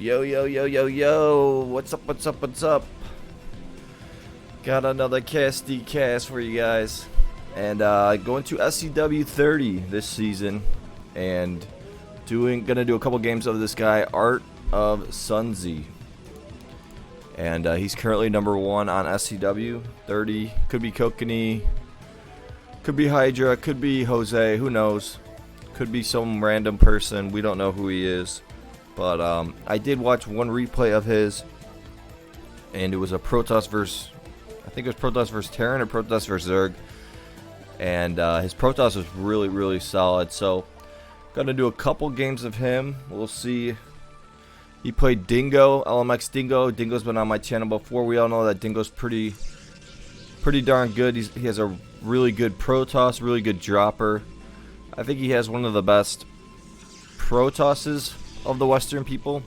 Yo, yo, yo, yo, yo. What's up, what's up, what's up? Got another Casty cast for you guys. And going to SCW30 this season. And gonna do a couple games of this guy, ArtofSunzi. And he's currently #1 on SCW30. Could be Kokanee. Could be Hydra. Could be Jose. Who knows? Could be some random person. We don't know who he is. But I did watch one replay of his, and it was a Protoss versus, I think it was Protoss versus Terran or Protoss versus Zerg, and his Protoss was really, really solid. So, gonna do a couple games of him. We'll see. He played Dingo, LMX Dingo. Dingo's been on my channel before. We all know that Dingo's pretty darn good. He has a really good Protoss, really good dropper. I think he has one of the best Protosses of the Western people.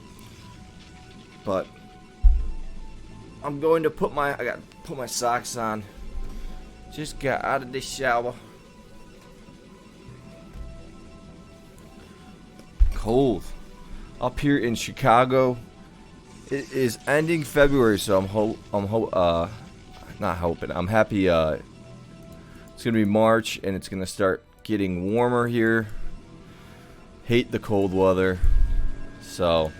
But I'm going to I got to put my socks on. Just got out of the shower. Cold up here in Chicago. It is ending February, so I'm happy. It's gonna be March, and it's gonna start getting warmer here. Hate the cold weather. So,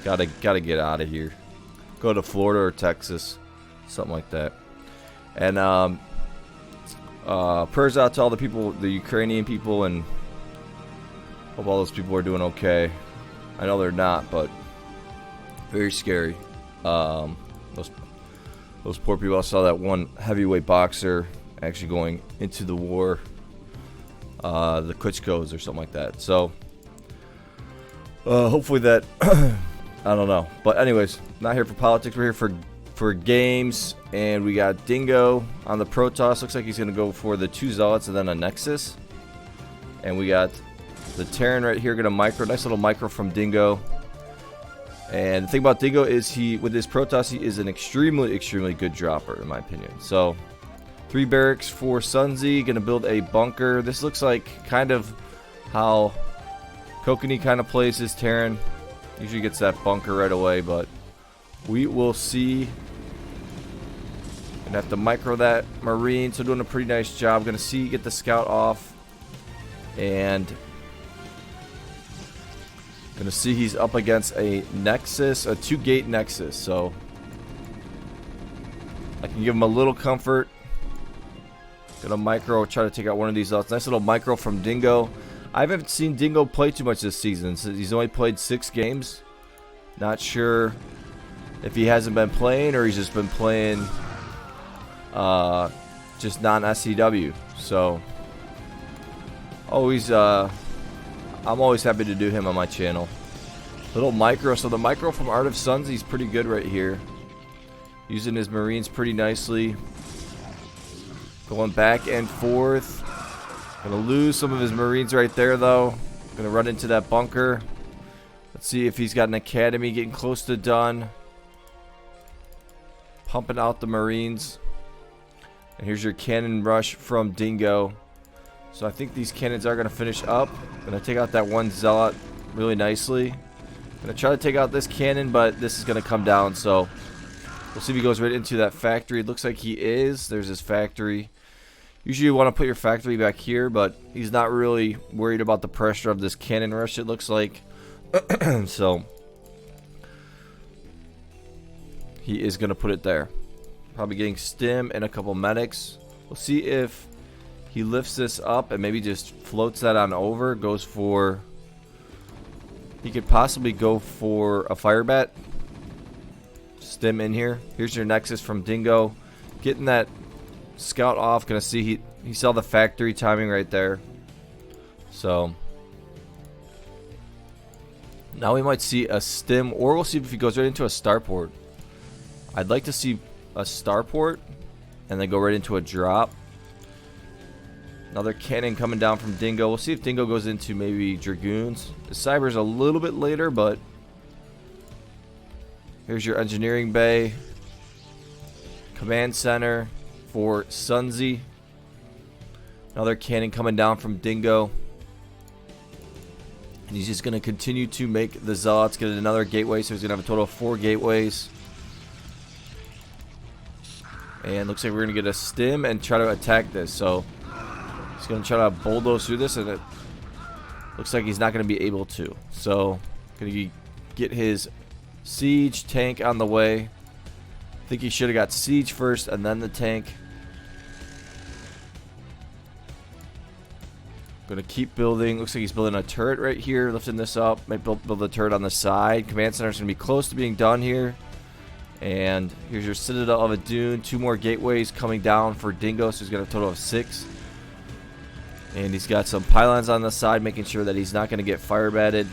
gotta get out of here. Go to Florida or Texas, something like that. And prayers out to all the people, the Ukrainian people, and hope all those people are doing okay. I know they're not, but very scary. Those poor people. I saw that one heavyweight boxer actually going into the war. The Klitschko's or something like that. So. Hopefully that, I don't know. But anyways, not here for politics. We're here for games. And we got Dingo on the Protoss. Looks like he's going to go for the 2 Zealots and then a Nexus. And we got the Terran right here. Going to micro. Nice little micro from Dingo. And the thing about Dingo is with his Protoss, he is an extremely, extremely good dropper, in my opinion. So, 3 barracks for Sunzi. Going to build a bunker. This looks like kind of how Kokanee kind of plays his Terran. Usually gets that bunker right away, but we will see. Gonna have to micro that Marine, so doing a pretty nice job. Gonna get the scout off, and gonna see he's up against a Nexus, a 2-gate Nexus, so I can give him a little comfort. Gonna micro, try to take out one of these. Nice little micro from Dingo. I haven't seen Dingo play too much this season. He's only played 6 games. Not sure if he hasn't been playing or he's just been playing just non-SCW. So, I'm always happy to do him on my channel. Little micro. So the micro from ArtofSunzi is pretty good right here. Using his Marines pretty nicely. Going back and forth. Gonna lose some of his Marines right there, though. Gonna run into that bunker. Let's see if he's got an academy getting close to done. Pumping out the Marines. And here's your cannon rush from Dingo. So I think these cannons are gonna finish up. Gonna take out that 1 Zealot really nicely. Gonna try to take out this cannon, but this is gonna come down. So we'll see if he goes right into that factory. It looks like he is. There's his factory. Usually you want to put your factory back here, but he's not really worried about the pressure of this cannon rush, it looks like. So, he is going to put it there. Probably getting stim and a couple medics. We'll see if he lifts this up and maybe just floats that on over. Goes for... He could possibly go for a fire bat. Stim in here. Here's your Nexus from Dingo. Getting that scout off. Gonna see he saw the factory timing right there. So now we might see a stim, or we'll see if he goes right into a starport. I'd like to see a starport and then go right into a drop. Another cannon coming down from Dingo. We'll see if Dingo goes into maybe Dragoons. The Cyber's a little bit later, but here's your engineering bay. Command center for Sunzi. Another cannon coming down from Dingo. And he's just going to continue to make the Zealots get another gateway. So he's going to have a total of 4 gateways. And looks like we're going to get a stim and try to attack this. So he's going to try to bulldoze through this. And it looks like he's not going to be able to. So going to get his siege tank on the way. I think he should have got siege first and then the tank. Gonna keep building. Looks like he's building a turret right here, lifting this up. Might build a turret on the side. Command center's gonna be close to being done here. And here's your Citadel of a Dune. 2 more gateways coming down for Dingo, so he's got a total of 6. And he's got some pylons on the side, making sure that he's not gonna get fire batted.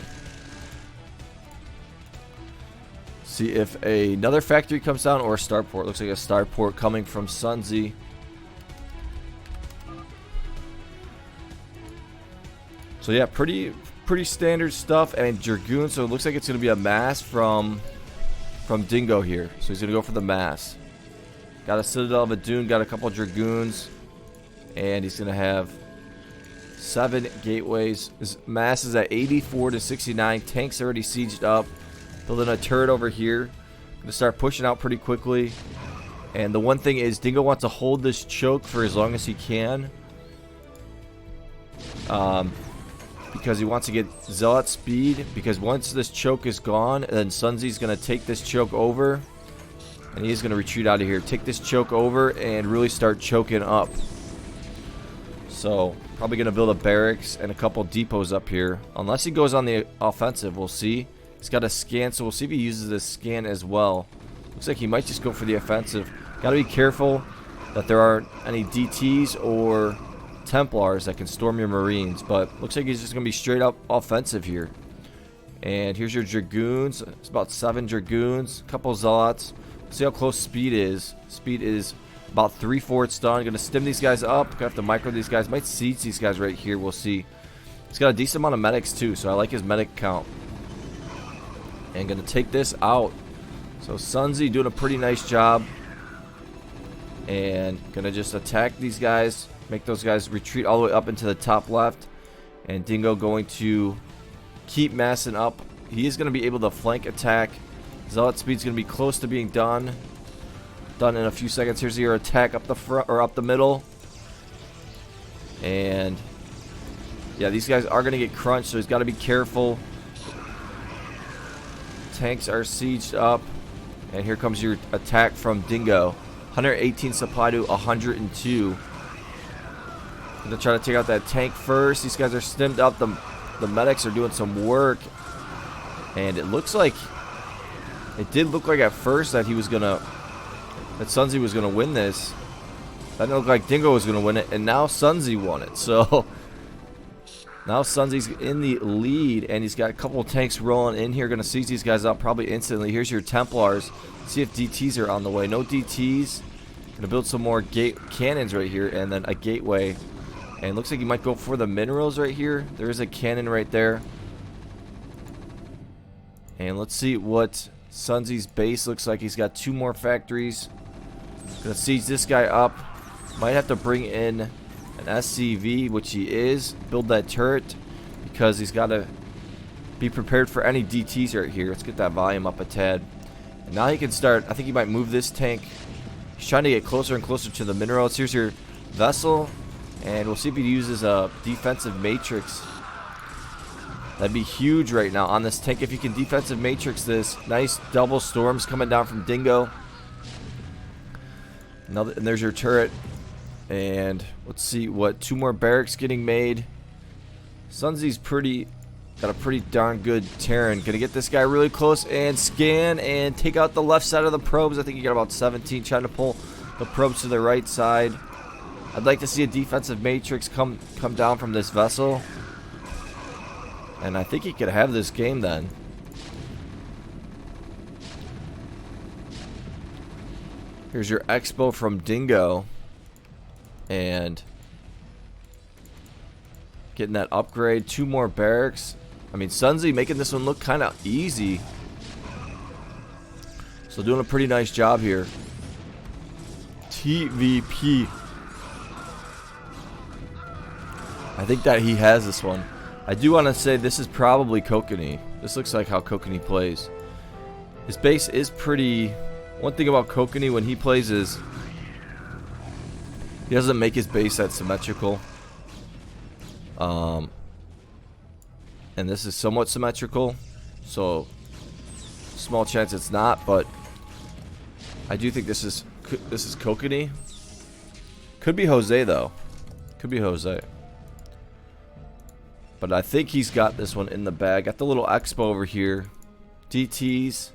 See if another factory comes down or a starport. Looks like a starport coming from Sunzi. So yeah, pretty standard stuff. And Dragoon, so it looks like it's going to be a mass from Dingo here. So he's going to go for the mass. Got a Citadel of a Dune, got a couple of Dragoons. And he's going to have 7 gateways. His mass is at 84 to 69. Tank's already sieged up. Building a turret over here. Going to start pushing out pretty quickly. And the one thing is Dingo wants to hold this choke for as long as he can. Because he wants to get Zealot speed. Because once this choke is gone, then Sunzi's going to take this choke over. And he's going to retreat out of here. Take this choke over and really start choking up. So, probably going to build a barracks and a couple depots up here. Unless he goes on the offensive, we'll see. He's got a scan, so we'll see if he uses this scan as well. Looks like he might just go for the offensive. Got to be careful that there aren't any DTs or Templars that can storm your Marines, but looks like he's just going to be straight up offensive here. And here's your Dragoons. It's about 7 Dragoons, a couple Zealots. See how close speed is. Speed is about 3/4 done. Going to stim these guys up. Going to have to micro these guys. Might siege these guys right here. We'll see. He's got a decent amount of medics too, so I like his medic count. And going to take this out. So Sunzi doing a pretty nice job. And going to just attack these guys. Make those guys retreat all the way up into the top left. And Dingo going to keep massing up. He is going to be able to flank attack. Zealot speed's going to be close to being done. Done in a few seconds. Here's your attack up the front or up the middle. And yeah, these guys are going to get crunched, so he's got to be careful. Tanks are sieged up. And here comes your attack from Dingo. 118 supply to 102. Gonna try to take out that tank first. These guys are stimmed up. The medics are doing some work. And it looks like, it did look like at first that he was gonna, that Sunzi was gonna win this. That didn't look like Dingo was gonna win it, and now Sunzi won it. So now Sunzi's in the lead, and he's got a couple of tanks rolling in here. Gonna siege these guys up probably instantly. Here's your Templars. See if DTs are on the way. No DTs. Gonna build some more cannons right here, and then a gateway. And looks like he might go for the minerals right here. There is a cannon right there. And let's see what Sunzi's base looks like. He's got 2 more factories. Gonna siege this guy up. Might have to bring in an SCV, which he is. Build that turret because he's got to be prepared for any DTs right here. Let's get that volume up a tad. And now he can start. I think he might move this tank. He's trying to get closer and closer to the minerals. Here's your vessel. And we'll see if he uses a defensive matrix. That'd be huge right now on this tank if you can defensive matrix this. Nice double storms coming down from Dingo. And there's your turret. And let's see what 2 more barracks getting made. Sunzi's got a pretty darn good Terran. Gonna get this guy really close and scan and take out the left side of the probes. I think he got about 17, trying to pull the probes to the right side. I'd like to see a defensive matrix come down from this vessel. And I think he could have this game then. Here's your expo from Dingo. And getting that upgrade. 2 more barracks. I mean, Sunzi making this one look kind of easy. So doing a pretty nice job here. TVP. I think that he has this one. I do want to say this is probably Kokanee. This looks like how Kokanee plays. His base is pretty... One thing about Kokanee when he plays is he doesn't make his base that symmetrical. And this is somewhat symmetrical, so small chance it's not, but I do think this is Kokanee. Could be Jose though. Could be Jose. But I think he's got this one in the bag. Got the little expo over here. DTs.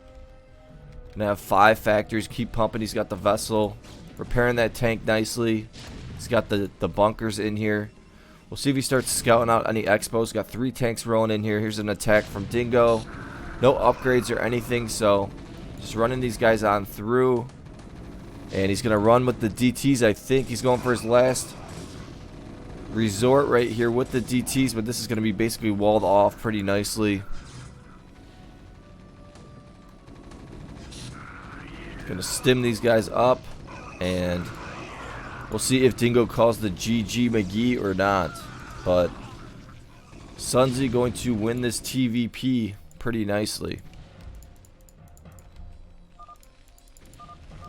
Gonna have 5 factories. Keep pumping. He's got the vessel. Repairing that tank nicely. He's got the bunkers in here. We'll see if he starts scouting out any expos. Got 3 tanks rolling in here. Here's an attack from Dingo. No upgrades or anything, so just running these guys on through. And he's going to run with the DTs, I think. He's going for his last resort right here with the DTs, but this is going to be basically walled off pretty nicely. Going to stim these guys up, and we'll see if Dingo calls the GG McGee or not. But Sunzi going to win this TVP pretty nicely.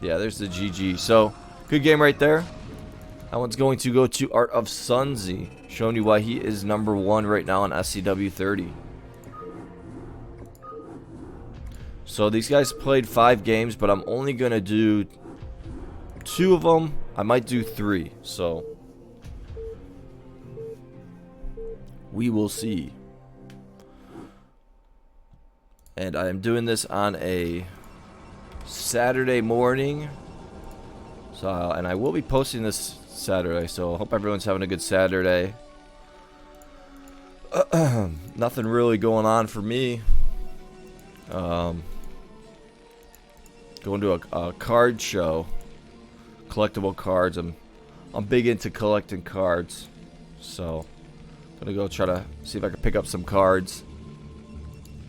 Yeah, there's the GG. So, good game right there. That one's going to go to ArtofSunzi, showing you why he is #1 right now on SCW30. So, these guys played 5 games, but I'm only going to do 2 of them. I might do 3, so we will see. And I am doing this on a Saturday morning, so and I will be posting this Saturday, so I hope everyone's having a good Saturday. Nothing really going on for me. Going to a card show, collectible cards. I'm big into collecting cards, so gonna go try to see if I can pick up some cards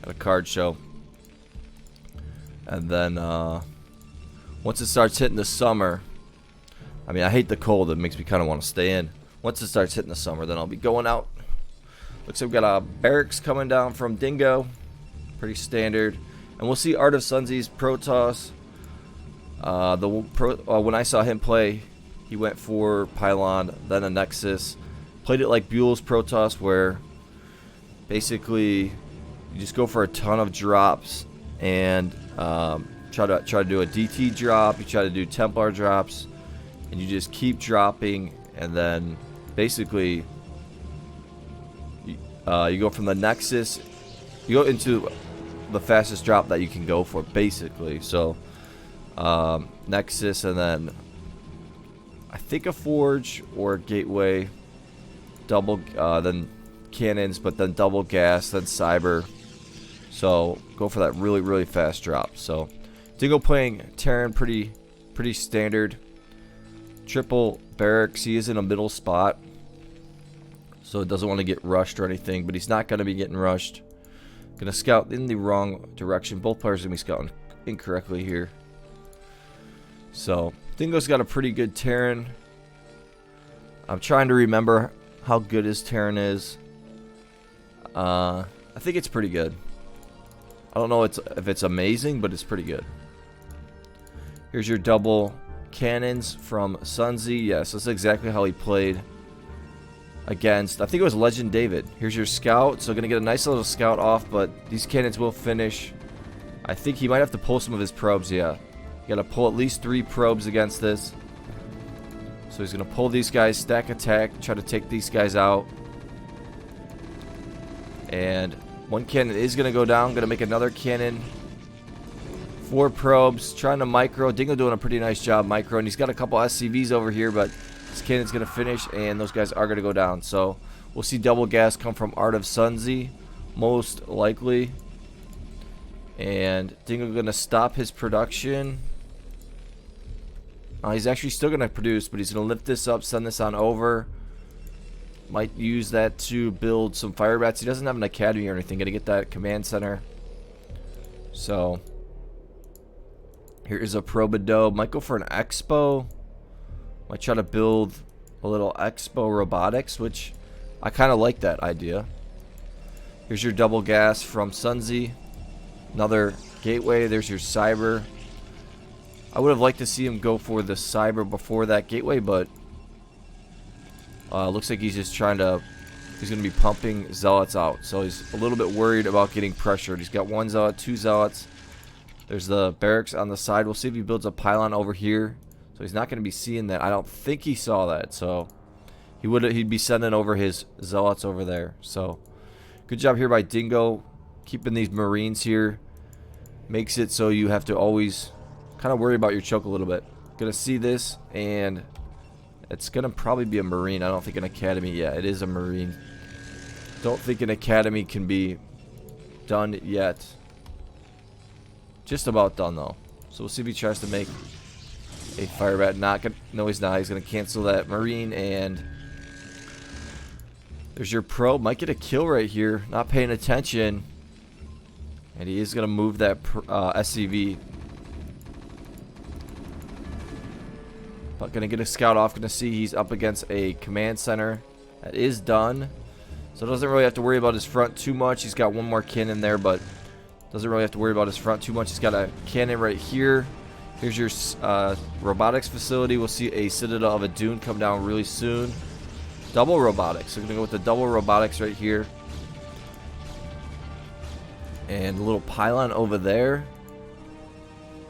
at a card show. And then once it starts hitting the summer, I mean, I hate the cold. It makes me kind of want to stay in. Once it starts hitting the summer, then I'll be going out. Looks like we've got a barracks coming down from Dingo. Pretty standard. And we'll see ArtofSunzi's Protoss. When I saw him play, he went for Pylon, then a Nexus. Played it like Buell's Protoss, where basically you just go for a ton of drops and try to do a DT drop. You try to do Templar drops, and you just keep dropping, and then basically you go from the Nexus, you go into the fastest drop that you can go for, basically. So Nexus, and then I think a Forge or a Gateway, double, then cannons, but then double gas, then Cyber. So go for that really, really fast drop. So Dingo playing Terran, pretty standard. Triple barracks. He is in a middle spot, so it doesn't want to get rushed or anything, but he's not going to be getting rushed. Gonna scout in the wrong direction. Both players are gonna be scouting incorrectly here. So Dingo's got a pretty good Terran. I'm trying to remember how good his Terran is. I think it's pretty good. I don't know if it's amazing, but it's pretty good. Here's your double cannons from Sunzi. Yes, that's exactly how he played against, I think it was Legend David. Here's your scout. So going to get a nice little scout off, but these cannons will finish. I think he might have to pull some of his probes. Yeah, you got to pull at least 3 probes against this. So he's going to pull these guys, stack attack, try to take these guys out. And 1 cannon is going to go down. Going to make another cannon. 4 probes, trying to micro. Dingo doing a pretty nice job micro, and he's got a couple SCVs over here, but this cannon's going to finish, and those guys are going to go down. So we'll see double gas come from ArtofSunzi, most likely. And Dingo going to stop his production. He's actually still going to produce, but he's going to lift this up, send this on over. Might use that to build some fire bats. He doesn't have an academy or anything. Got to get that command center. So here is a Probodo. Might go for an Expo. Might try to build a little Expo robotics, which I kind of like that idea. Here's your double gas from Sunzi. Another gateway. There's your cyber. I would have liked to see him go for the cyber before that gateway, but looks like he's just trying to. He's going to be pumping zealots out, so he's a little bit worried about getting pressured. He's got 1 zealot, 2 zealots. There's the barracks on the side. We'll see if he builds a pylon over here. So he's not going to be seeing that. I don't think he saw that, so he'd be sending over his zealots over there. So good job here by Dingo, keeping these Marines here. Makes it so you have to always kind of worry about your choke a little bit. Gonna see this, and it's gonna probably be a Marine. I don't think an academy. Yeah, it is a Marine. Don't think an academy can be done yet. Just about done though. So we'll see if he tries to make a fire bat. Not gonna. No, he's not. He's gonna cancel that Marine, and there's your probe. Might get a kill right here. Not paying attention, and he is gonna move that SCV. But gonna get a scout off. Gonna see he's up against a command center. That is done. So doesn't really have to worry about his front too much. He's got 1 more cannon there, but doesn't really have to worry about his front too much. He's got a cannon right here. Here's your robotics facility. We'll see a Citadel of a Dune come down really soon. Double robotics. So we're gonna go with the double robotics right here. And a little pylon over there.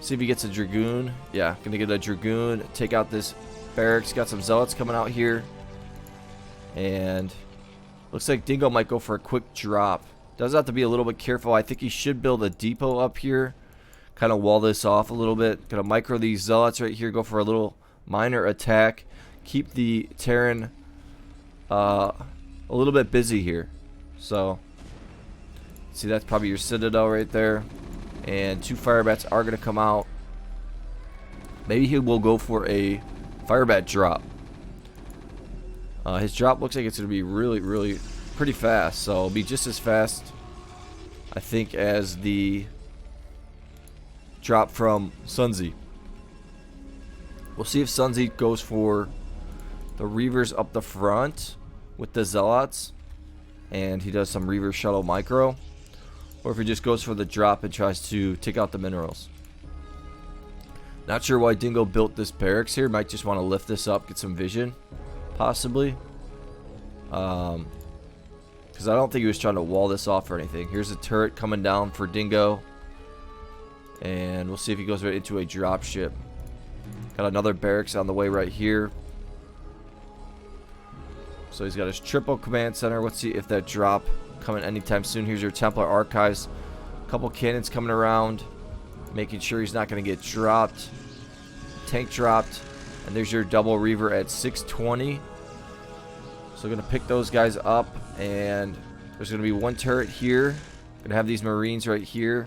See if he gets a Dragoon. Yeah, gonna get a Dragoon. Take out this barracks. Got some zealots coming out here. And looks like Dingo might go for a quick drop. Does have to be a little bit careful. I think he should build a depot up here. Kind of wall this off a little bit. Gonna micro these zealots right here. Go for a little minor attack. Keep the Terran a little bit busy here. So, see, that's probably your Citadel right there. And 2 firebats are going to come out. Maybe he will go for a firebat drop. His drop looks like it's going to be really pretty fast. So it'll be just as fast, I think, as the drop from Sunzi. We'll see if Sunzi goes for the Reavers up the front with the Zealots, and he does some Reaver shuttle micro, or if he just goes for the drop and tries to take out the minerals. Not sure why Dingo built this barracks here. Might just want to lift this up, get some vision, possibly. Because I don't think he was trying to wall this off or anything. Here's a turret coming down for Dingo. And we'll see if he goes right into a drop ship. Got another barracks on the way right here. So he's got his triple command center. Let's see if that drop coming anytime soon. Here's your Templar archives. A couple cannons coming around, making sure he's not going to get dropped. Tank dropped. And there's your double Reaver at 620. So we're going to pick those guys up. And there's going to be one turret here. Going to have these Marines right here.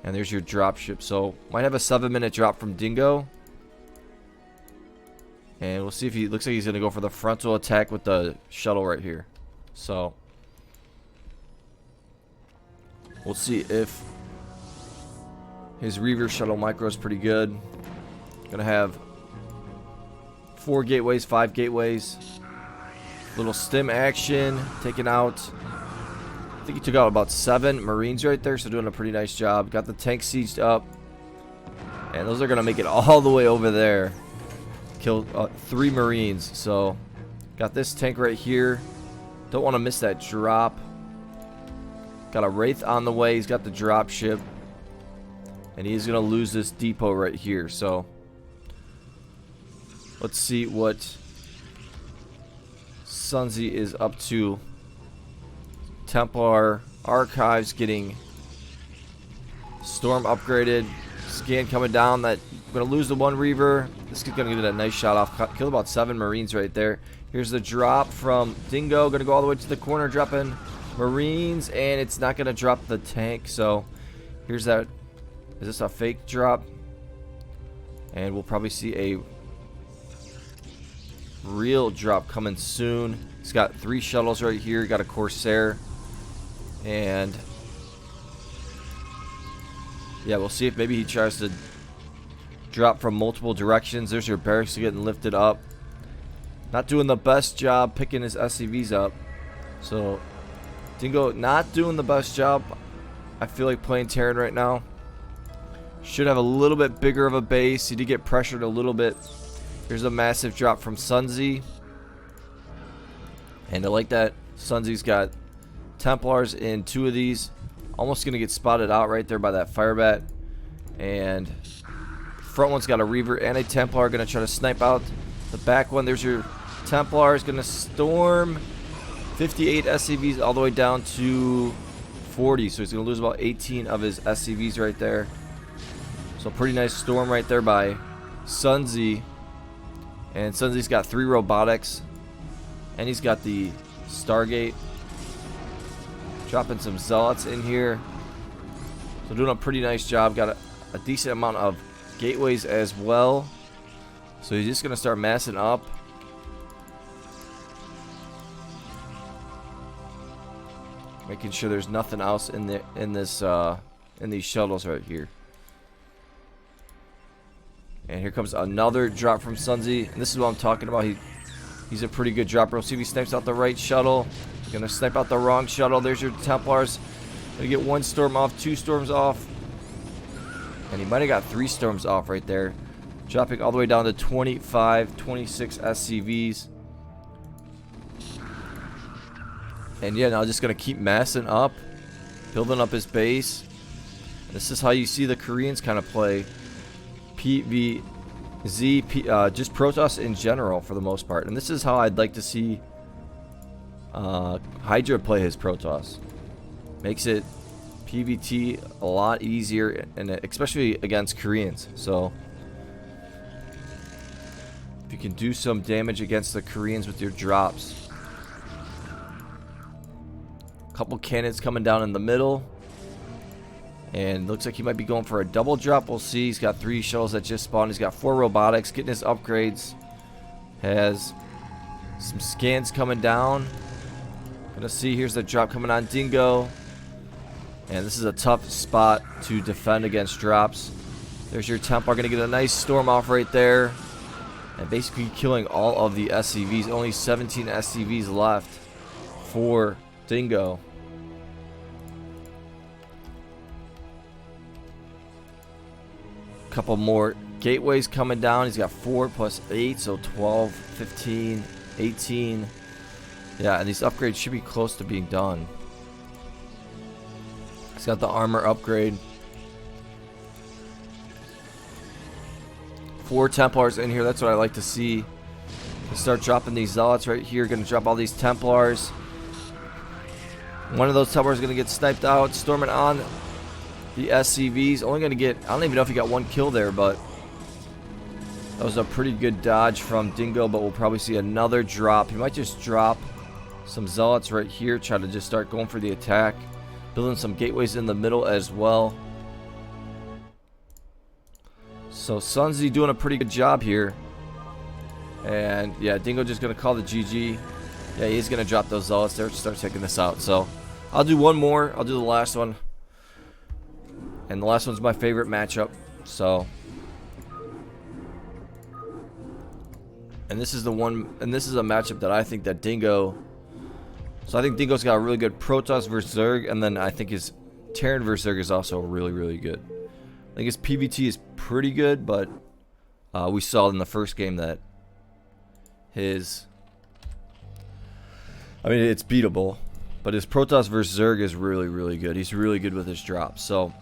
And there's your drop ship. So might have a 7-minute drop from Dingo. And we'll see if he looks like he's going to go for the frontal attack with the shuttle right here. So we'll see if his Reaver shuttle micro is pretty good. Going to have 4 gateways, 5 gateways. Little stim action. Taking out, I think he took out about 7 Marines right there. So doing a pretty nice job. Got the tank sieged up. And those are going to make it all the way over there. Killed 3 Marines. So got this tank right here. Don't want to miss that drop. Got a Wraith on the way. He's got the drop ship. And he's going to lose this depot right here. So let's see what Sunzi is up to. Templar archives getting storm upgraded. Scan coming down. That we're going to lose the 1 Reaver. This is going to get a nice shot off. Kill about 7 Marines right there. Here's the drop from Dingo. Going to go all the way to the corner, dropping Marines. And it's not going to drop the tank. So here's that. Is this a fake drop? And we'll probably see a real drop coming soon. He's got 3 shuttles right here. Got a Corsair. And yeah, we'll see if maybe he tries to drop from multiple directions. There's your barracks getting lifted up. Not doing the best job picking his SCVs up. So Dingo not doing the best job. I feel like playing Terran right now. Should have a little bit bigger of a base. He did get pressured a little bit. Here's a massive drop from Sunzi. And I like that. Sunzi's got Templars in 2 of these. Almost going to get spotted out right there by that Firebat. And front one's got a Reaver and a Templar. Going to try to snipe out the back one. There's your Templars. Going to storm 58 SCVs all the way down to 40. So he's going to lose about 18 of his SCVs right there. So pretty nice storm right there by Sunzi. And Sunzi's got 3 robotics. And he's got the Stargate. Dropping some Zealots in here. So doing a pretty nice job. Got a decent amount of gateways as well. So he's just going to start massing up. Making sure there's nothing else in these shuttles right here. And here comes another drop from Sunzi. And this is what I'm talking about. He's a pretty good dropper. We'll see if he snipes out the right shuttle. Gonna snipe out the wrong shuttle. There's your Templars. Gonna get 1 storm off, 2 storms off. And he might have got 3 storms off right there. Dropping all the way down to 25, 26 SCVs. And yeah, now just gonna keep massing up. Building up his base. This is how you see the Koreans kind of play PvZ, just Protoss in general for the most part. And this is how I'd like to see Hydra play his Protoss. Makes it PvT a lot easier, and especially against Koreans. So if you can do some damage against the Koreans with your drops. Couple cannons coming down in the middle. And looks like he might be going for a double drop. We'll see. He's got 3 shuttles that just spawned. He's got 4 robotics. Getting his upgrades. Has some scans coming down. Gonna see. Here's the drop coming on Dingo. And this is a tough spot to defend against drops. There's your Templar. Gonna get a nice storm off right there. And basically killing all of the SCVs. Only 17 SCVs left for Dingo. Couple more gateways coming down. He's got 4 plus 8, so 12, 15, 18. Yeah, and these upgrades should be close to being done. He's got the armor upgrade. 4 Templars in here. That's what I like to see. Start dropping these Zealots right here. Going to drop all these Templars. One of those Templars is going to get sniped out. Storming on the SCVs. Only going to get, I don't even know if he got 1 kill there, but that was a pretty good dodge from Dingo. But we'll probably see another drop. He might just drop some Zealots right here. Try to just start going for the attack. Building some gateways in the middle as well. So Sunzi doing a pretty good job here. And yeah, Dingo just going to call the GG. Yeah, he's going to drop those Zealots there to start taking this out. So I'll do one more. I'll do the last one. And the last one's my favorite matchup. So, and this is the one, and this is a matchup that I think that Dingo, so I think Dingo's got a really good Protoss versus Zerg, and then I think his Terran versus Zerg is also really, really good. I think his PvT is pretty good, but we saw in the first game that his, I mean, it's beatable, but his Protoss versus Zerg is really, really good. He's really good with his drops. So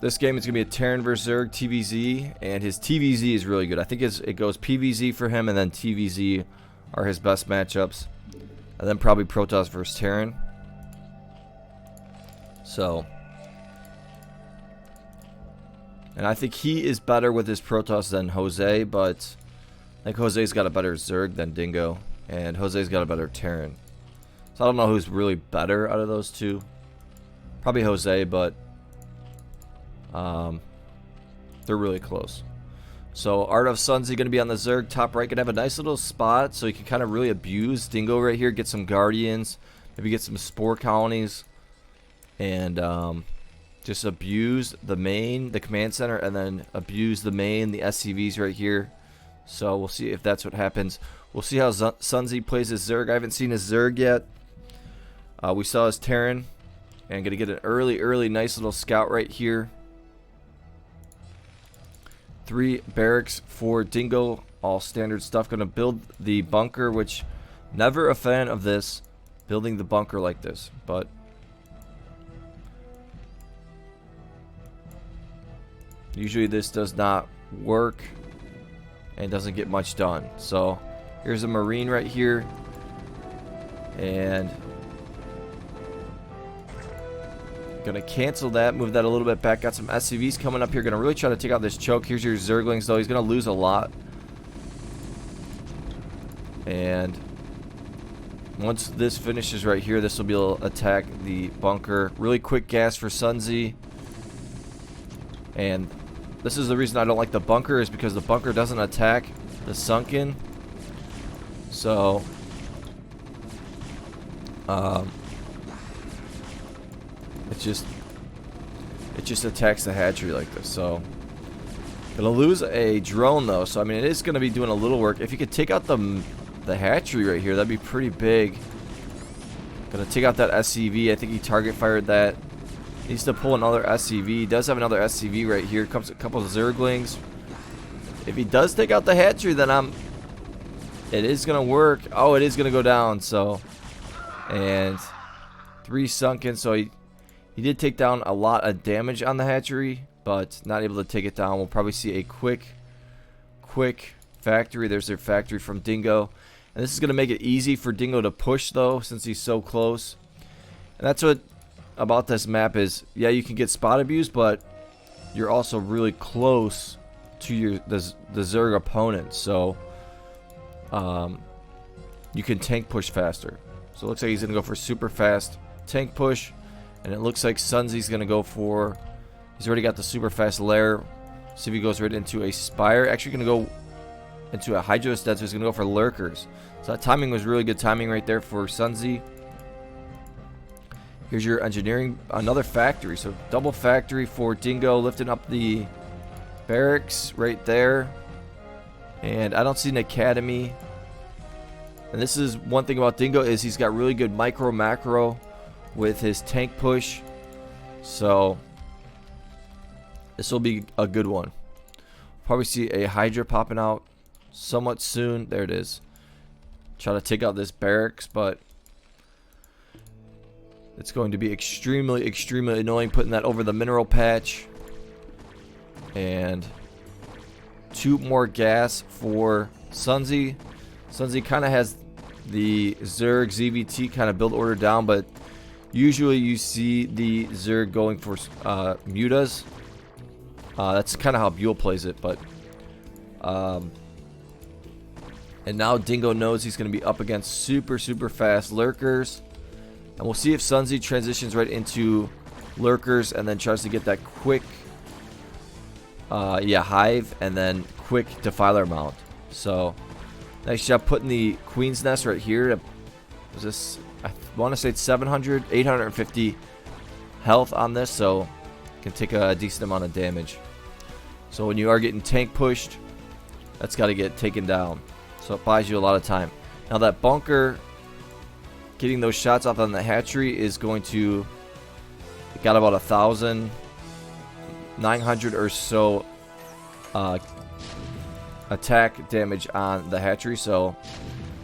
this game is going to be a Terran versus Zerg TVZ, and his TVZ is really good. I think it goes PVZ for him, and then TVZ are his best matchups. And then probably Protoss versus Terran. So, and I think he is better with his Protoss than Jose, but I think Jose's got a better Zerg than Dingo, and Jose's got a better Terran. So I don't know who's really better out of those two. Probably Jose, but they're really close. So ArtofSunzi going to be on the Zerg top right. Going to have a nice little spot so he can kind of really abuse Dingo right here. Get some Guardians. Maybe get some Spore Colonies. And just abuse the main, the command center. And then abuse the main, the SCVs right here. So we'll see if that's what happens. We'll see how Sunzi plays his Zerg. I haven't seen his Zerg yet. We saw his Terran. And gonna get an early nice little scout right here. 3 barracks for Dingo, all standard stuff. Gonna build the bunker, which never a fan of this, building the bunker like this, but usually this does not work and doesn't get much done. So here's a Marine right here, and gonna cancel that, move that a little bit back. Got some SCVs coming up here. Gonna really try to take out this choke. Here's your Zerglings, though. He's gonna lose a lot. And once this finishes right here, this will be able to attack the bunker. Really quick gas for Sunzi. And this is the reason I don't like the bunker, is because the bunker doesn't attack the sunken. So it just attacks the hatchery like this. So gonna lose a drone though, so I mean it is gonna be doing a little work. If you could take out the hatchery right here, that'd be pretty big. Gonna take out that SCV. I think he target fired that. Needs to pull another SCV. He does have another SCV right here. Comes a couple of Zerglings. If he does take out the hatchery, then it is gonna work. Oh, it is gonna go down. So, and 3 sunken. So he did take down a lot of damage on the hatchery, but not able to take it down. We'll probably see a quick factory. There's their factory from Dingo. And this is going to make it easy for Dingo to push, though, since he's so close. And that's what about this map is, yeah, you can get spot abuse, but you're also really close to the Zerg opponent. So you can tank push faster. So it looks like he's going to go for super fast tank push. And it looks like Sunzi's going to go for, he's already got the super fast lair. See if he goes right into a spire. Actually going to go into a hydro stat, so he's going to go for lurkers. So that timing was really good timing right there for Sunzi. Here's your engineering, another factory. So double factory for Dingo, lifting up the barracks right there. And I don't see an academy. And this is one thing about Dingo, is he's got really good micro macro with his tank push. So this will be a good one. Probably see a Hydra popping out somewhat soon. There it is. Try to take out this barracks, but it's going to be extremely annoying putting that over the mineral patch. And 2 more gas for Sunzi. Sunzi kind of has the Zerg ZVT kind of build order down, but usually you see the Zerg going for mutas. That's kind of how Buell plays it, but and now Dingo knows he's going to be up against super fast lurkers. And we'll see if Sunzi transitions right into lurkers and then tries to get that quick hive and then quick defiler mount. So nice job putting the Queen's Nest right here. Was this, I want to say it's 700, 850 health on this, so can take a decent amount of damage. So when you are getting tank pushed, that's got to get taken down. So it buys you a lot of time. Now that bunker, getting those shots off on the hatchery is going to, it got about 1,900 or so attack damage on the hatchery. So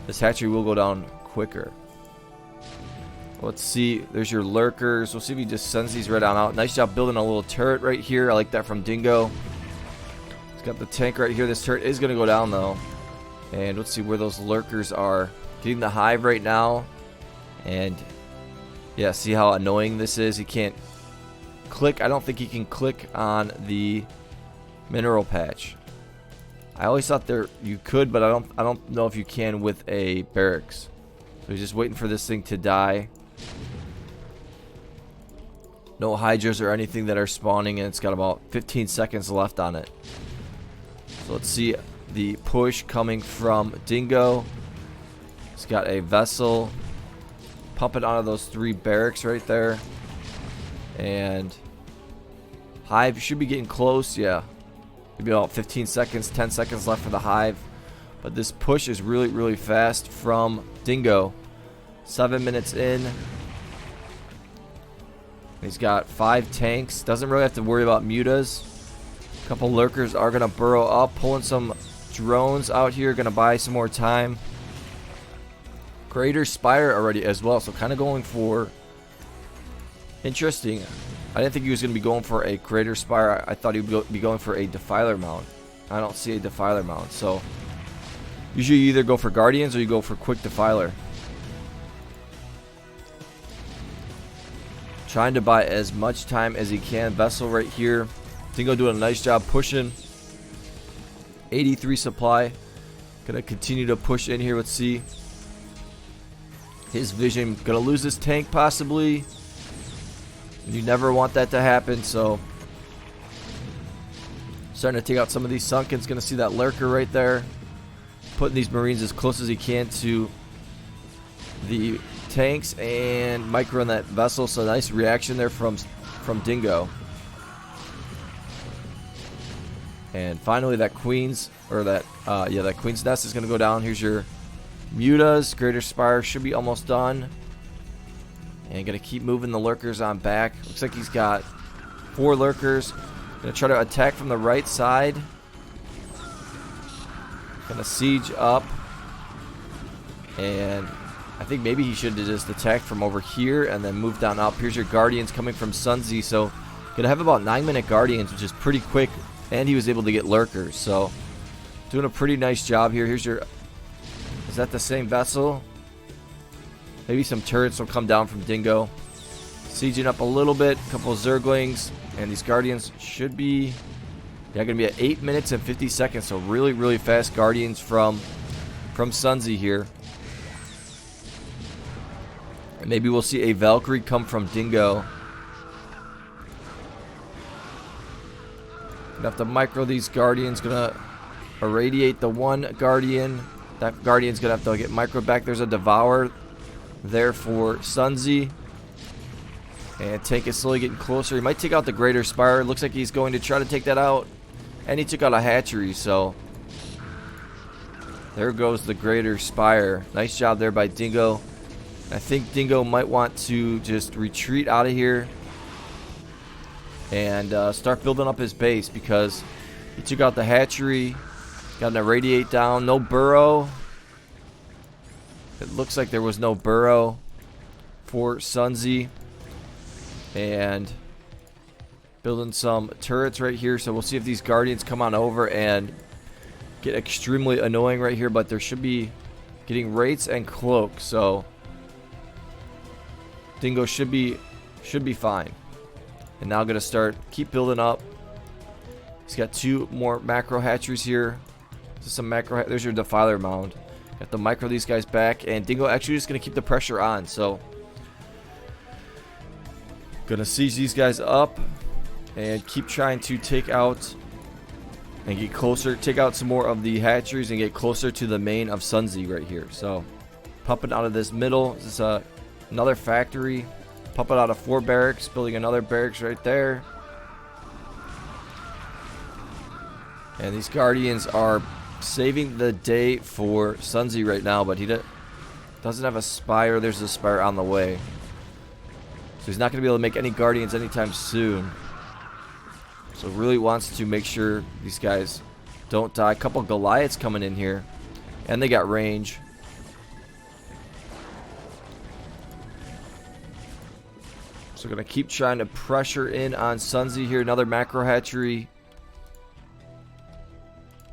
this hatchery will go down quicker. Let's see. There's your lurkers. We'll see if he just sends these right on out. Nice job building a little turret right here. I like that from Dingo. He's got the tank right here. This turret is going to go down though. And let's see where those lurkers are. Getting the hive right now. And yeah, see how annoying this is? He can't click. I don't think he can click on the mineral patch. I always thought you could, but I don't know if you can with a barracks. So he's just waiting for this thing to die. No hydras or anything that are spawning, and it's got about 15 seconds left on it. So let's see the push coming from Dingo. He's got a vessel pumping out of those 3 barracks right there. And hive should be getting close. Yeah, maybe about 15 seconds, 10 seconds left for the hive. But this push is really fast from Dingo. 7 minutes in. He's got 5 tanks. Doesn't really have to worry about mutas. A couple lurkers are going to burrow up. Pulling some drones out here. Going to buy some more time. Greater Spire already as well. So kind of going for... Interesting. I didn't think he was going to be going for a Greater Spire. I thought he would be going for a Defiler mount. I don't see a Defiler mount. So usually you either go for Guardians or you go for Quick Defiler. Trying to buy as much time as he can. Vessel right here. Dingo doing a nice job pushing. 83 supply. Gonna continue to push in here. Let's see. His vision. Gonna lose his tank possibly. You never want that to happen, so starting to take out some of these Sunkens. Gonna see that lurker right there. Putting these Marines as close as he can to the tanks and micro on that vessel. So nice reaction there from Dingo. And finally that Queen's or that that Queen's Nest is gonna go down. Here's your mutas. Greater Spire should be almost done. And gonna keep moving the lurkers on back. Looks like he's got 4 lurkers. Gonna try to attack from the right side. Gonna siege up. And I think maybe he should have just attacked from over here and then moved on up. Here's your Guardians coming from Sunzi. So gonna have about 9-minute Guardians, which is pretty quick. And he was able to get lurkers. So doing a pretty nice job here. Here's your... Is that the same vessel? Maybe some turrets will come down from Dingo. Sieging up a little bit. A couple of Zerglings. And these Guardians should be... Yeah, going to be at 8 minutes and 50 seconds. So really, really fast Guardians from Sunzi here. And maybe we'll see a Valkyrie come from Dingo. Gonna have to micro these Guardians. Gonna irradiate the one Guardian. That Guardian's gonna have to get micro back. There's a Devour there for Sunzi. And tank is slowly getting closer. He might take out the Greater Spire. Looks like he's going to try to take that out. And he took out a hatchery, so there goes the Greater Spire. Nice job there by Dingo. I think Dingo might want to just retreat out of here and start building up his base, because he took out the hatchery. Got an irradiate down. No burrow. It looks like there was no burrow for Sunzi. And building some turrets right here. So we'll see if these Guardians come on over and get extremely annoying right here. But there should be getting rates and cloak. So Dingo should be fine. And now going to keep building up. He's got 2 more macro hatcheries here. Some macro. There's your Defiler mound. Got to micro these guys back, and Dingo actually just gonna keep the pressure on. So gonna siege these guys up and keep trying to take out and get closer. Take out some more of the hatcheries and get closer to the main of Sunzi right here. So pumping out of this middle. This is another factory. Pumping out of 4 barracks. Building another barracks right there. And these Guardians are saving the day for Sunzi right now, but he doesn't have a Spire. There's a Spire on the way. So he's not going to be able to make any Guardians anytime soon. So really wants to make sure these guys don't die. A couple Goliaths coming in here. And they got range. So going to keep trying to pressure in on Sunzi here. Another macro hatchery.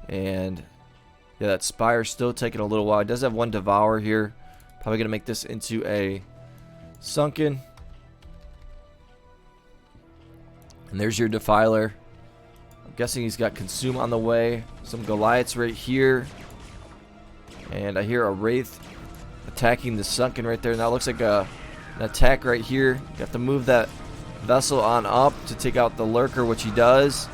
And yeah, that Spire's still taking a little while. It does have 1 Devour here. Probably going to make this into a Sunken. And there's your Defiler. I'm guessing he's got Consume on the way. Some Goliaths right here. And I hear a Wraith attacking the Sunken right there. Now it looks like an attack right here. You have to move that vessel on up to take out the Lurker, which he does.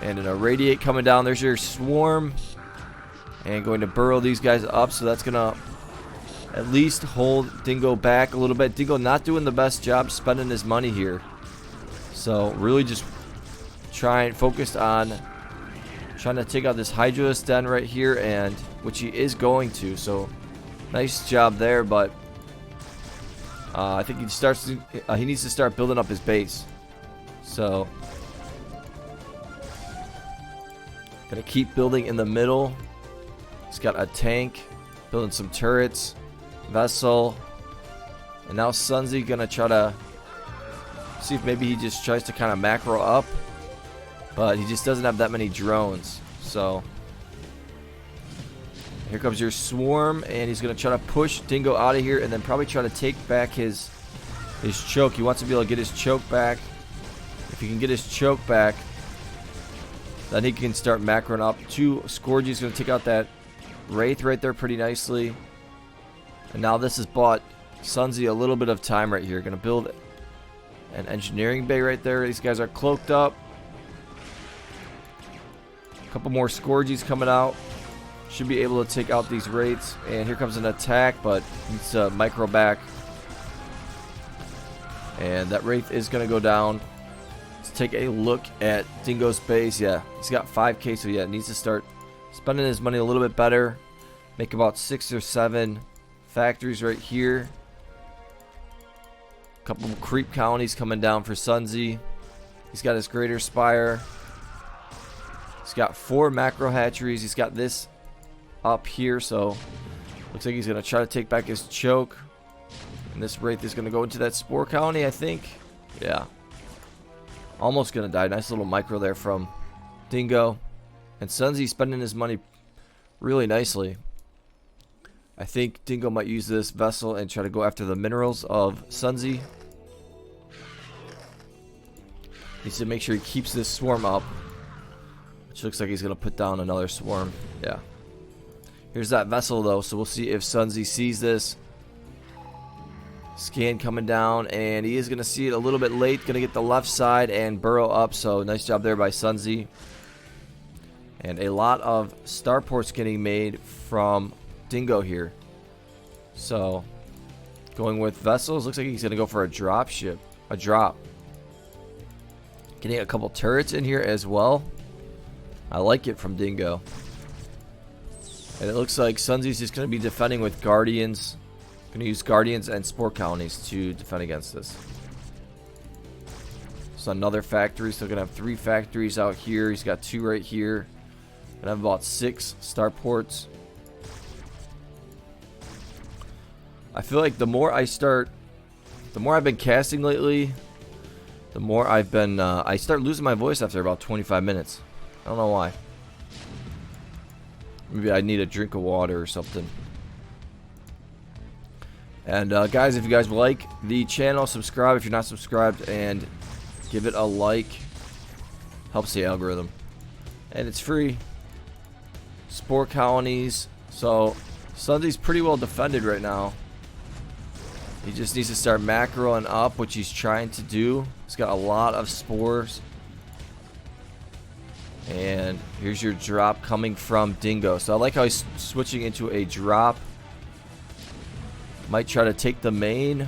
And an Irradiate coming down. There's your Swarm. And going to burrow these guys up. So that's going to at least hold Dingo back a little bit. Dingo not doing the best job spending his money here. So really just focused on trying to take out this Hydralisk Den right here. And which he is going to. So nice job there. But I think he needs to start building up his base. So gonna keep building in the middle. He's got a tank, building some turrets, vessel, and now Sunzi gonna try to see if maybe he just tries to kind of macro up, but he just doesn't have that many drones. So here comes your swarm, and he's gonna try to push Dingo out of here, and then probably try to take back his choke. He wants to be able to get his choke back. If he can get his choke back, then he can start macroing up. 2 Scourge's gonna take out that Wraith right there pretty nicely. And now this has bought Sunzi a little bit of time right here. Gonna build an engineering bay right there. These guys are cloaked up. A couple more Scourges coming out. Should be able to take out these Wraiths. And here comes an attack, but needs to micro back. And that Wraith is gonna go down. Let's take a look at Dingo's base. Yeah, he's got 5k, so yeah, needs to start spending his money a little bit better. Make about 6 or 7 factories right here. Couple of creep counties coming down for Sunzi. He's got his greater spire. He's got 4 macro hatcheries. He's got this up here, so looks like he's gonna try to take back his choke. And this Wraith is gonna go into that spore county, I think. Yeah. Almost gonna die. Nice little micro there from Dingo. And Sunzi spending his money really nicely. I think Dingo might use this vessel and try to go after the minerals of Sunzi. Needs to make sure he keeps this swarm up, which looks like he's going to put down another swarm. Yeah. Here's that vessel, though, so we'll see if Sunzi sees this. Scan coming down, and he is going to see it a little bit late. Going to get the left side and burrow up, so nice job there by Sunzi. And a lot of starports getting made from Dingo here. So going with vessels. Looks like he's gonna go for a drop ship. A drop. Getting a couple turrets in here as well. I like it from Dingo. And it looks like Sunzi's just gonna be defending with guardians. Gonna use guardians and spore counties to defend against this. So another factory. Still gonna have 3 factories out here. He's got 2 right here. Gonna have about 6 starports. I feel like the more I've been casting lately, the more I've been, I start losing my voice after about 25 minutes. I don't know why. Maybe I need a drink of water or something. And guys, if you guys like the channel, subscribe if you're not subscribed, and give it a like. Helps the algorithm. And it's free. Spore colonies. So Sunzi's pretty well defended right now. He just needs to start macroing up, which he's trying to do. He's got a lot of spores. And here's your drop coming from Dingo. So I like how he's switching into a drop. Might try to take the main,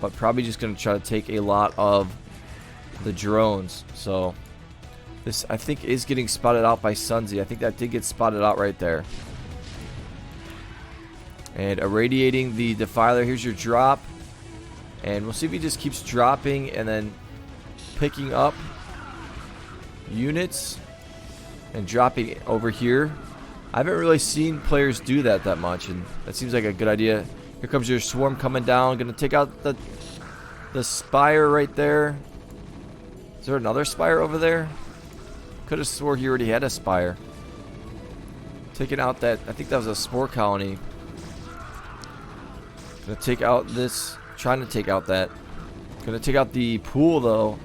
but probably just going to try to take a lot of the drones. So this, I think, is getting spotted out by Sunzi. I think that did get spotted out right there. And irradiating the defiler. Here's your drop. And we'll see if he just keeps dropping and then picking up units and dropping over here. I haven't really seen players do that much, and that seems like a good idea. Here comes your swarm coming down. Gonna take out the spire right there. Is there another spire over there? Could have swore he already had a spire. Taking out that, I think that was a spore colony. Gonna take out this, trying to take out that. Gonna take out the pool though.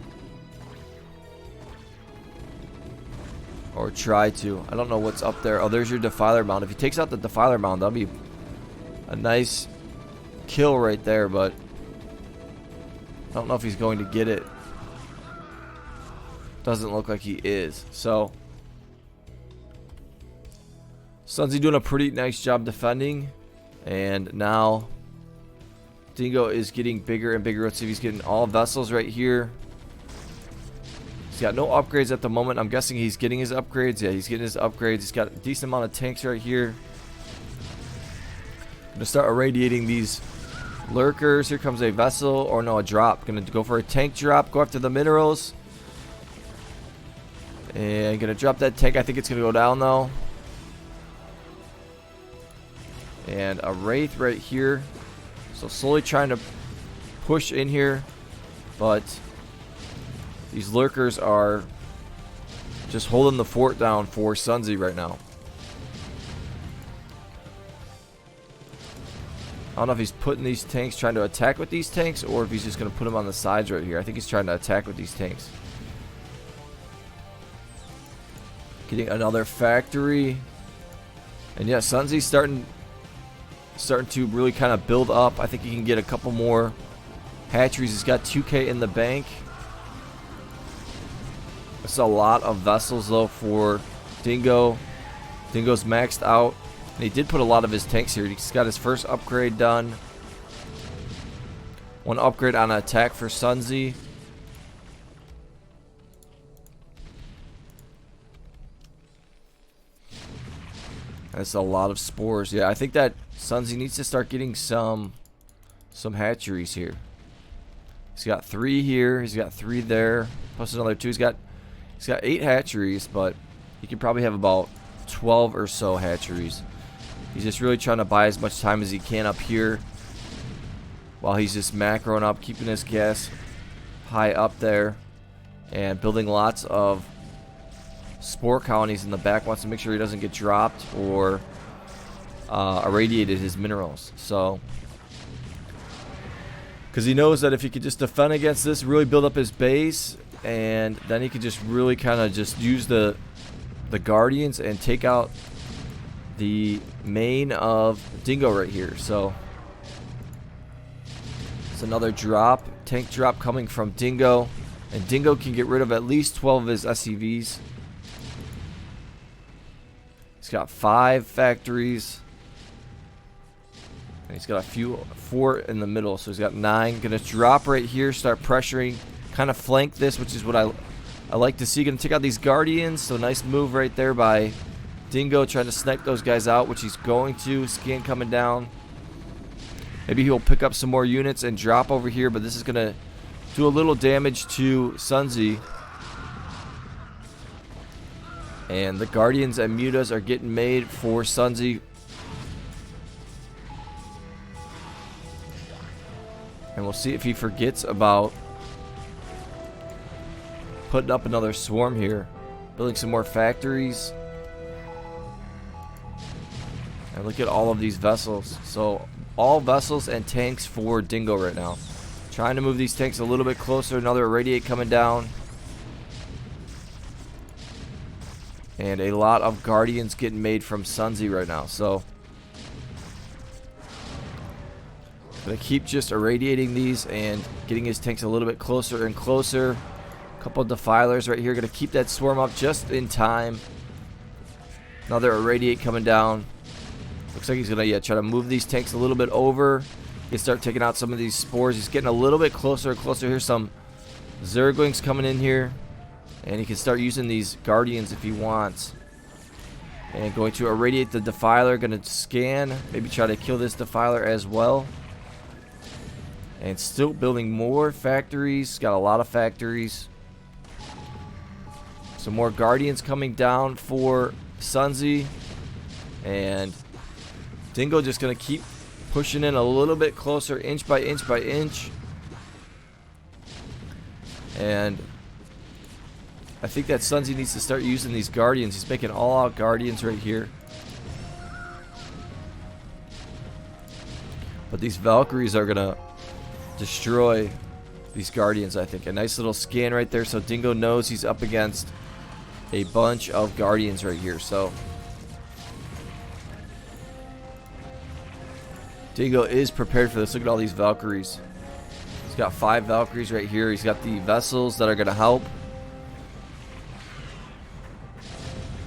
Or try to. I don't know what's up there. Oh, there's your defiler mound. If he takes out the defiler mound, that'll be a nice kill right there, but I don't know if he's going to get it. Doesn't look like he is. So Sunzi doing a pretty nice job defending. And now Dingo is getting bigger and bigger. Let's see if he's getting all vessels right here. He's got no upgrades at the moment. I'm guessing he's getting his upgrades. Yeah, he's getting his upgrades. He's got a decent amount of tanks right here. Gonna start irradiating these Lurkers. Here comes a vessel, or no, a drop. Gonna go for a tank drop. Go after the minerals. And gonna drop that tank. I think it's gonna go down though. And a wraith right here. So slowly trying to push in here, but these lurkers are just holding the fort down for Sunzi right now. I don't know if he's putting these tanks, trying to attack with these tanks, or if he's just going to put them on the sides right here. I think he's trying to attack with these tanks. Getting another factory. And yeah, Sunzi's starting to really kind of build up. I think he can get a couple more hatcheries. He's got 2K in the bank. That's a lot of vessels though for Dingo. Dingo's maxed out. And he did put a lot of his tanks here. He's got his first upgrade done. One upgrade on attack for Sunzi. That's a lot of spores. Yeah, I think that Sunzi needs to start getting some hatcheries here. He's got 3 here. He's got 3 there. Plus another 2. He's got 8 hatcheries, but he could probably have about 12 or so hatcheries. He's just really trying to buy as much time as he can up here, while he's just macroing up, keeping his gas high up there, and building lots of spore colonies in the back. Wants to make sure he doesn't get dropped or irradiated his minerals. So, because he knows that if he could just defend against this, really build up his base, and then he could just really kind of just use the guardians and take out the main of Dingo right here. So it's another drop, tank drop coming from Dingo, and Dingo can get rid of at least 12 of his SCVs. He's got 5 factories, and he's got 4 in the middle, so he's got 9. Gonna drop right here, start pressuring, kind of flank this, which is what I like to see. Gonna take out these guardians. So nice move right there by Dingo, trying to snipe those guys out, which he's going to. Scan coming down. Maybe he'll pick up some more units and drop over here, but this is gonna do a little damage to Sunzi. And the guardians and mutas are getting made for Sunzi. And we'll see if he forgets about putting up another swarm here. Building some more factories. And look at all of these vessels. So all vessels and tanks for Dingo right now. Trying to move these tanks a little bit closer. Another irradiate coming down. And a lot of guardians getting made from Sunzi right now. So gonna keep just irradiating these and getting his tanks a little bit closer and closer. A couple of defilers right here. Gonna keep that swarm up just in time. Another irradiate coming down. Looks like he's gonna try to move these tanks a little bit over. He can start taking out some of these spores. He's getting a little bit closer and closer. Here's some Zerglings coming in here. And he can start using these guardians if he wants. And going to irradiate the defiler. Gonna scan. Maybe try to kill this defiler as well. And still building more factories. Got a lot of factories. Some more guardians coming down for Sunzi. And Dingo just gonna keep pushing in a little bit closer, inch by inch by inch. And I think that Sunzi needs to start using these guardians. He's making all-out guardians right here. But these Valkyries are gonna destroy these guardians, I think. A nice little scan right there, so Dingo knows he's up against a bunch of guardians right here. So Dingo is prepared for this. Look at all these Valkyries. He's got 5 Valkyries right here. He's got the vessels that are gonna help.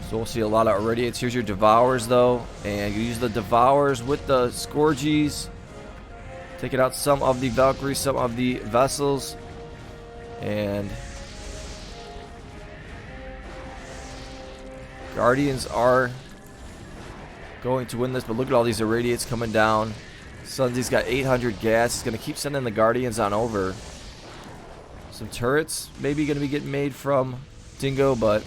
So we'll see a lot of irradiates. Here's your Devours though, and you use the Devours with the Scourgies, taking out some of the Valkyries, some of the vessels, and Guardians are going to win this. But look at all these irradiates coming down. Sunzi's got 800 gas. He's going to keep sending the Guardians on over. Some turrets maybe going to be getting made from Dingo, but...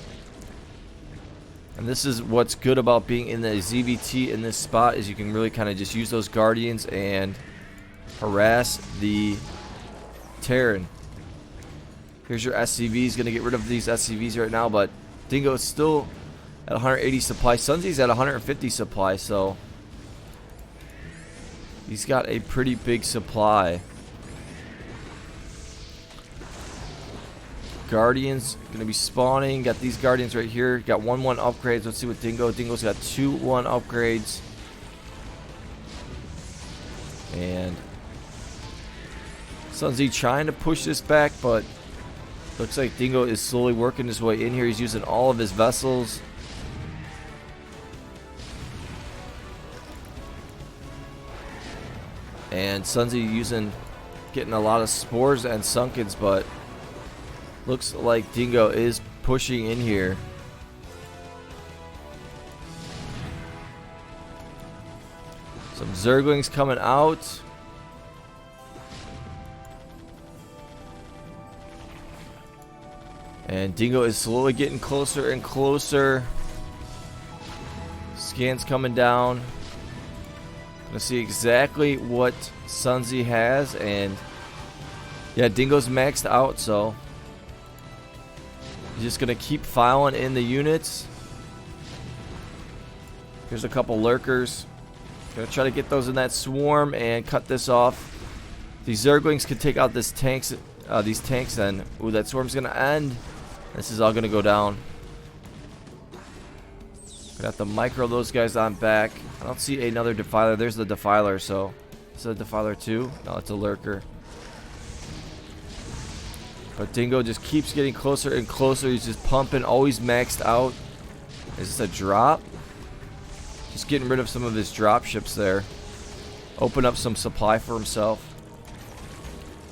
And this is what's good about being in the ZVT in this spot, is you can really kind of just use those Guardians and harass the Terran. Here's your SCVs. Going to get rid of these SCVs right now, but Dingo is still at 180 supply. Sunzi's at 150 supply, so he's got a pretty big supply. Guardians going to be spawning. Got these Guardians right here. Got 1-1 upgrades. Let's see what Dingo. Dingo's got 2-1 upgrades. And Sunzi trying to push this back, but looks like Dingo is slowly working his way in here. He's using all of his vessels. And Sunzi getting a lot of spores and sunkens, but looks like Dingo is pushing in here. Some Zerglings coming out. And Dingo is slowly getting closer and closer. Scans coming down. Gonna see exactly what Sunzi has, and yeah, Dingo's maxed out, so he's just gonna keep filing in the units. Here's a couple lurkers. Gonna try to get those in that swarm and cut this off. These Zerglings can take out these tanks, and ooh, that swarm's gonna end. This is all gonna go down. Gonna have to micro those guys on back. I don't see another defiler. There's the defiler, so is it a defiler too? No, it's a lurker. But Dingo just keeps getting closer and closer. He's just pumping, always maxed out. Is this a drop? Just getting rid of some of his drop ships there. Open up some supply for himself.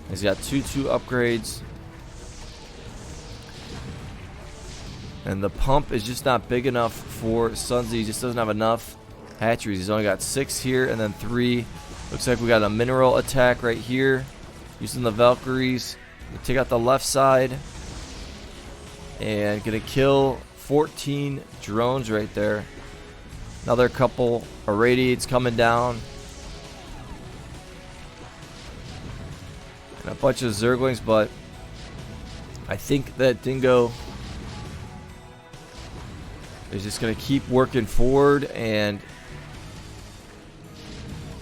He's got 2-2 upgrades. And the pump is just not big enough for Sunzi. He just doesn't have enough hatcheries. He's only got 6 here and then 3. Looks like we got a mineral attack right here. Using the Valkyries. Take out the left side. And gonna kill 14 drones right there. Another couple irradiates coming down. And a bunch of Zerglings, but I think that Dingo is just going to keep working forward, and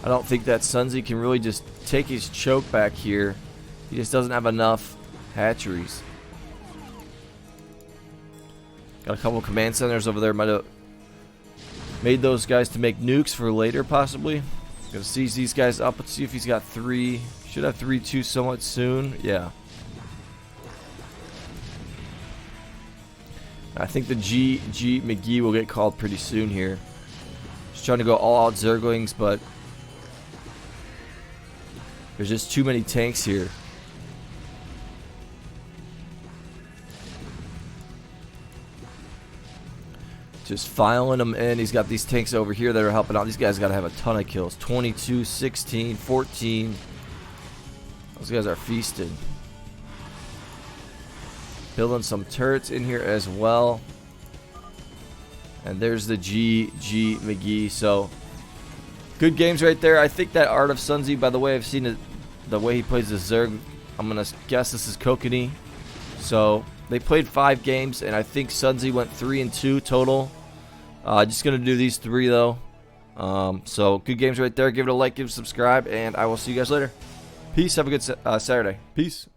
I don't think that Sunzi can really just take his choke back here. He just doesn't have enough hatcheries. Got a couple command centers over there. Might have made those guys to make nukes for later, possibly. Gonna seize these guys up. Let's see if he's got 3. Should have 3-2 somewhat soon. Yeah. I think the G McGee will get called pretty soon here. Just trying to go all out Zerglings, but there's just too many tanks here. Just filing them in. He's got these tanks over here that are helping out. These guys got to have a ton of kills. 22, 16, 14. Those guys are feasted. Building some turrets in here as well. And there's the G McGee. So good games right there. I think that ArtofSunzi, by the way, I've seen it, the way he plays the Zerg, I'm gonna guess this is Kokanee. So they played 5 games, and I think Sunzi went 3-2 total. Just gonna do these 3 though. So good games right there. Give it a like, give it a subscribe, and I will see you guys later. Peace. Have a good Saturday. Peace.